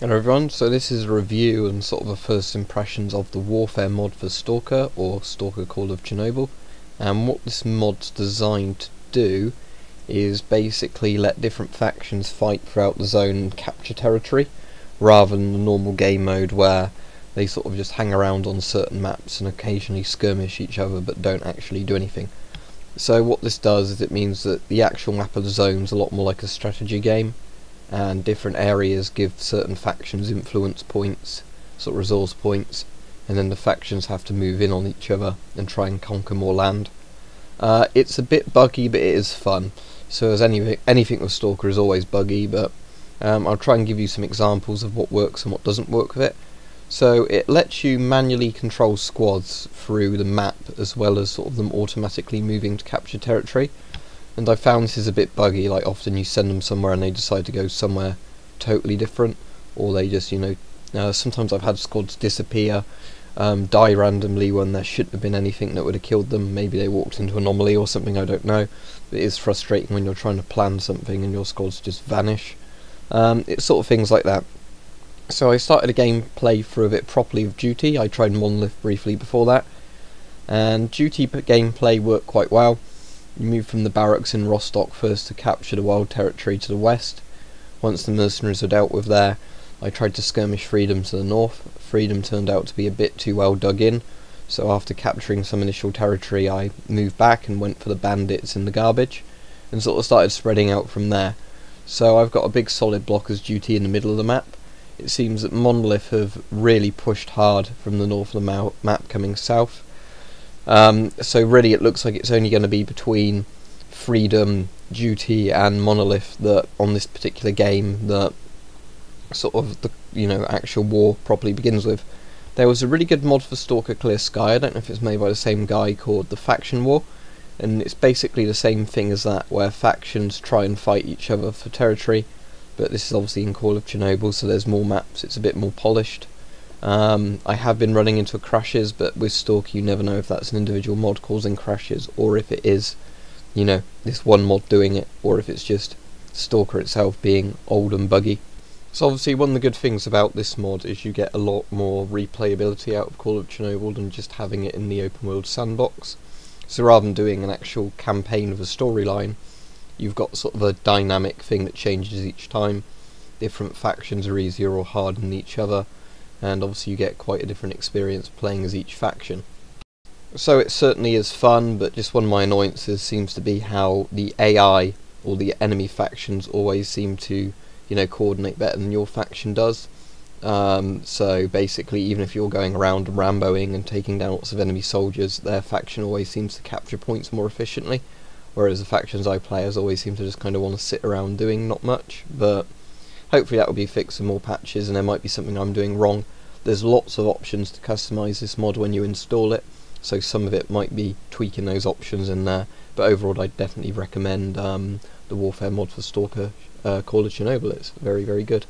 Hello everyone, so this is a review and sort of a first impressions of the Warfare mod for Stalker, or Stalker Call of Chernobyl. And what this mod's designed to do is basically let different factions fight throughout the zone and capture territory, rather than the normal game mode where they sort of just hang around on certain maps and occasionally skirmish each other but don't actually do anything. So what this does is it means that the actual map of the zone is a lot more like a strategy game, and different areas give certain factions influence points, sort of resource points, and then the factions have to move in on each other and try and conquer more land. It's a bit buggy, but it is fun. So as anything with Stalker is always buggy, but I'll try and give you some examples of what works and what doesn't work with it. So it lets you manually control squads through the map, as well as sort of them automatically moving to capture territory. And I found this is a bit buggy, like often you send them somewhere and they decide to go somewhere totally different, or they just, sometimes I've had squads disappear, die randomly when there shouldn't have been anything that would have killed them. Maybe they walked into an anomaly or something, I don't know. But it is frustrating when you're trying to plan something and your squads just vanish. It's sort of things like that. So I started a gameplay through of it properly with Duty. I tried Monolith briefly before that, and Duty gameplay worked quite well. You move from the barracks in Rostock first to capture the wild territory to the west. Once the mercenaries were dealt with there, I tried to skirmish Freedom to the north. Freedom turned out to be a bit too well dug in, so after capturing some initial territory I moved back and went for the bandits in the garbage, and sort of started spreading out from there. So I've got a big solid blockers duty in the middle of the map. It seems that Monolith have really pushed hard from the north of the map coming south. So really it looks like it's only going to be between Freedom, Duty and Monolith that on this particular game that sort of the actual war properly begins with. There was a really good mod for Stalker Clear Sky. I don't know if it's made by the same guy, called the Faction War, and it's basically the same thing as that, where factions try and fight each other for territory, but this is obviously in Call of Chernobyl, so there's more maps, it's a bit more polished. I have been running into crashes, but with Stalker you never know if that's an individual mod causing crashes, or if it is, this one mod doing it, or if it's just Stalker itself being old and buggy. So obviously one of the good things about this mod is you get a lot more replayability out of Call of Chernobyl than just having it in the open world sandbox. So rather than doing an actual campaign with a storyline, you've got sort of a dynamic thing that changes each time. Different factions are easier or harder than each other, and obviously you get quite a different experience playing as each faction. So it certainly is fun, but just one of my annoyances seems to be how the AI, or the enemy factions, always seem to coordinate better than your faction does. So basically, even if you're going around Ramboing and taking down lots of enemy soldiers, their faction always seems to capture points more efficiently, whereas the factions I play as always seem to just kind of want to sit around doing not much. But hopefully that will be fixed in more patches, and there might be something I'm doing wrong. There's lots of options to customise this mod when you install it, so some of it might be tweaking those options in there, but overall I'd definitely recommend the Warfare mod for Stalker Call of Chernobyl. It's very, very good.